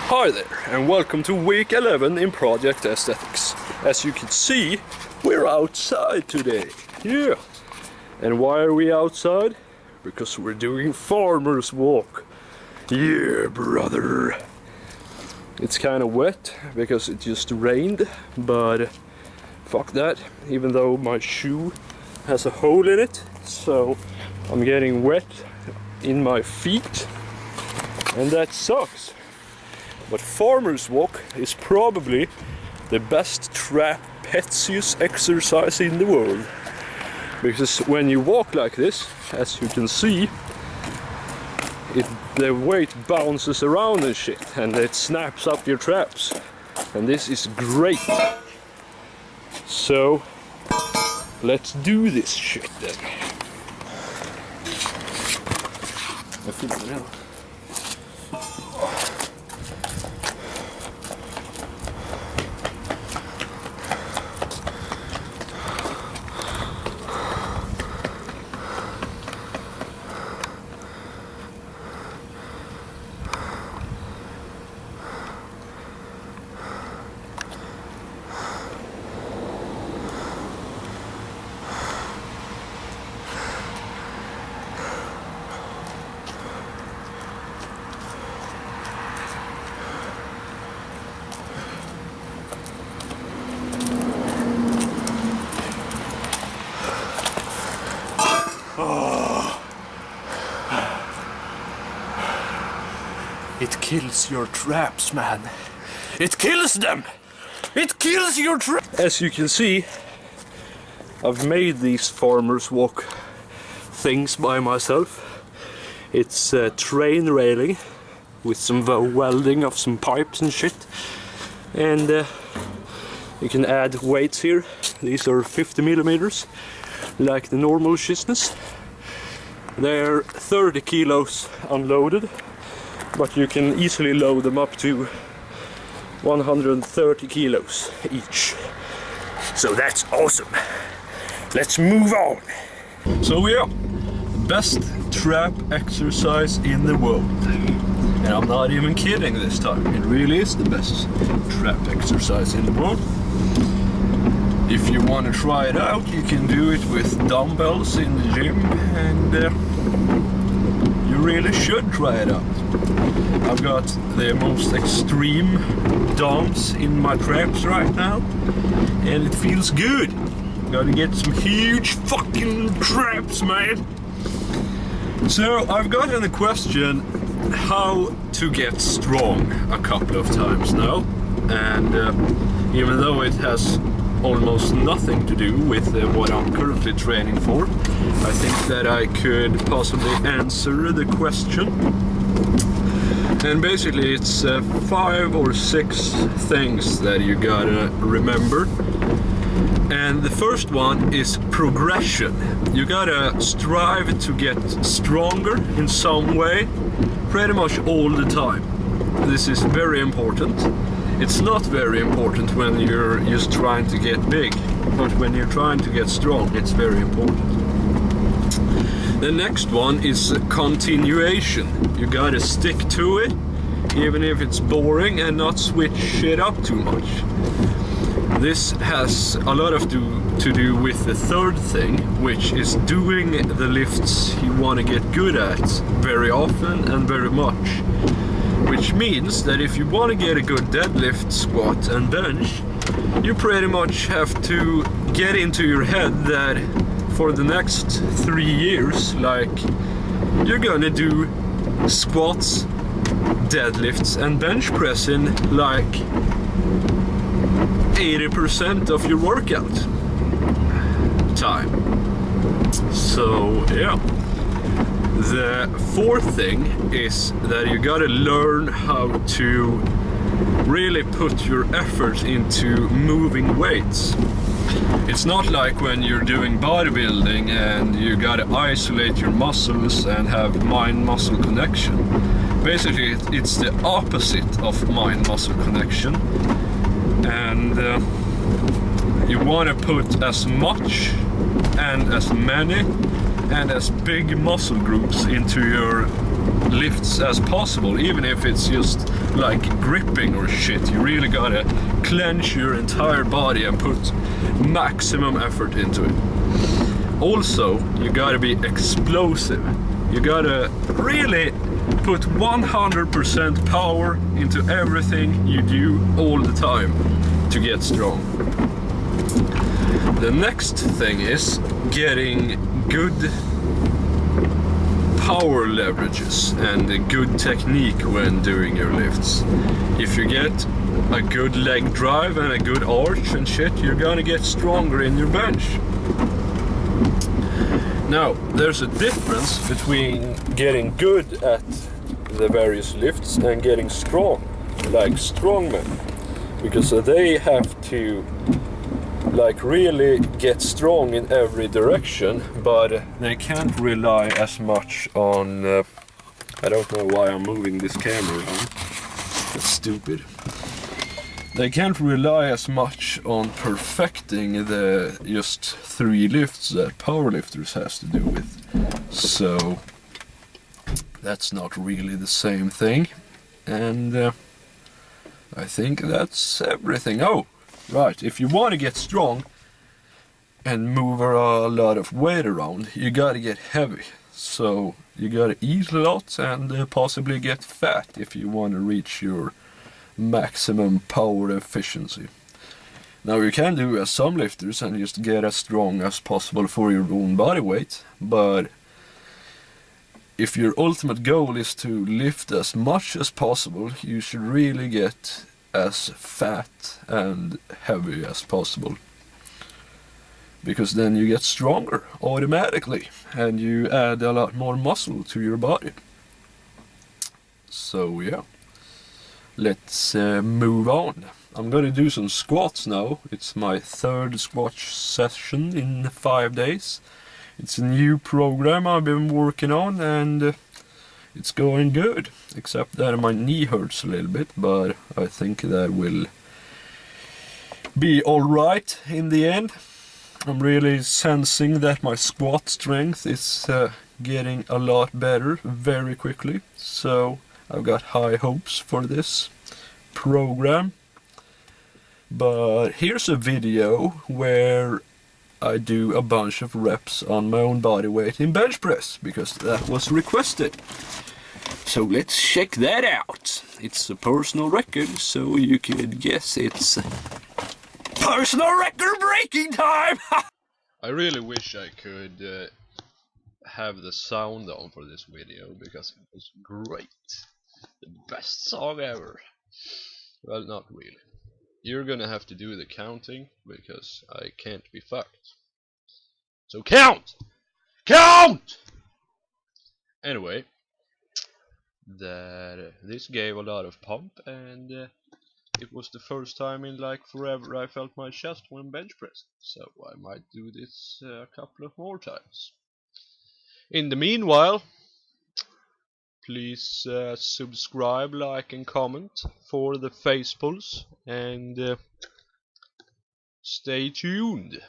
Hi there, and welcome to week 11 in Project Aesthetics. As you can see, we're outside today. Yeah. And why are we outside? Because we're doing farmer's walk. Yeah, brother. It's kind of wet because it just rained, but fuck that. Even though my shoe has a hole in it, so I'm getting wet in my feet, and that sucks. But farmer's walk is probably the best trapeze exercise in the world. Because when you walk like this, as you can see, the weight bounces around and shit, and it snaps up your traps. And this is great. So, let's do this shit then. I feel it now. It kills your traps, man. It kills them! It kills your traps! As you can see, I've made these farmer's walk things by myself. It's a train railing with some welding of some pipes and shit. And you can add weights here. These are 50 millimeters, like the normal shizness. They're 30 kilos unloaded, but you can easily load them up to 130 kilos each. So that's awesome. Let's move on. So yeah, best trap exercise in the world. And I'm not even kidding this time. It really is the best trap exercise in the world. If you want to try it out, you can do it with dumbbells in the gym, and you really should try it out. I've got the most extreme dumps in my traps right now, and it feels good. Gotta get some huge fucking traps, man. So I've gotten a question how to get strong a couple of times now, and even though it has almost nothing to do with what I'm currently training for, I think that I could possibly answer the question. And basically it's 5 or 6 things that you gotta remember. And the first one is progression. You gotta strive to get stronger in some way, pretty much all the time. This is very important. It's not very important when you're just trying to get big, but when you're trying to get strong, it's very important. The next one is continuation. You gotta stick to it, even if it's boring, and not switch shit up too much. This has a lot to do with the third thing, which is doing the lifts you want to get good at very often and very much. Which means that if you want to get a good deadlift, squat and bench, you pretty much have to get into your head that for the next 3 years, like, you're gonna do squats, deadlifts and bench pressing like 80% of your workout time. So yeah. The fourth thing is that you gotta learn how to really put your effort into moving weights. It's not like when you're doing bodybuilding and you gotta isolate your muscles and have mind-muscle connection. Basically, it's the opposite of mind-muscle connection. And you wanna put as much and as many and as big muscle groups into your lifts as possible, even if it's just like gripping or shit. You really gotta clench your entire body and put maximum effort into it. Also, you gotta be explosive. You gotta really put 100% power into everything you do all the time to get strong. The next thing is getting good power leverages and a good technique when doing your lifts. If you get a good leg drive and a good arch and shit, you're gonna get stronger in your bench. Now, there's a difference between getting good at the various lifts and getting strong, like strongmen, because they have to like really get strong in every direction, but they can't rely as much on I don't know why I'm moving this camera around, that's stupid. They can't rely as much on perfecting the just 3 lifts that powerlifters has to do with. So that's not really the same thing. And I think that's everything. Oh, right, if you want to get strong and move a lot of weight around, you gotta get heavy. So you gotta eat a lot and possibly get fat if you want to reach your maximum power efficiency. Now you can do as some lifters and just get as strong as possible for your own body weight, but if your ultimate goal is to lift as much as possible, you should really get as fat and heavy as possible, because then you get stronger automatically and you add a lot more muscle to your body. So yeah, let's move on. I'm gonna do some squats now. It's my 3rd squat session in 5 days. It's a new program I've been working on and it's going good, except that my knee hurts a little bit, but I think that will be alright in the end. I'm really sensing that my squat strength is getting a lot better very quickly, so I've got high hopes for this program. But here's a video where I do a bunch of reps on my own body weight in bench press, because that was requested. So let's check that out. It's a personal record, so you could guess it's personal record breaking time! I really wish I could have the sound on for this video, because it was great. The best song ever. Well, not really. You're gonna have to do the counting, because I can't be fucked. So count! Count! Anyway, this gave a lot of pump, and it was the first time in like forever I felt my chest when bench pressing, so I might do this a couple of more times. In the meanwhile, please subscribe, like and comment for the face pulse, and stay tuned.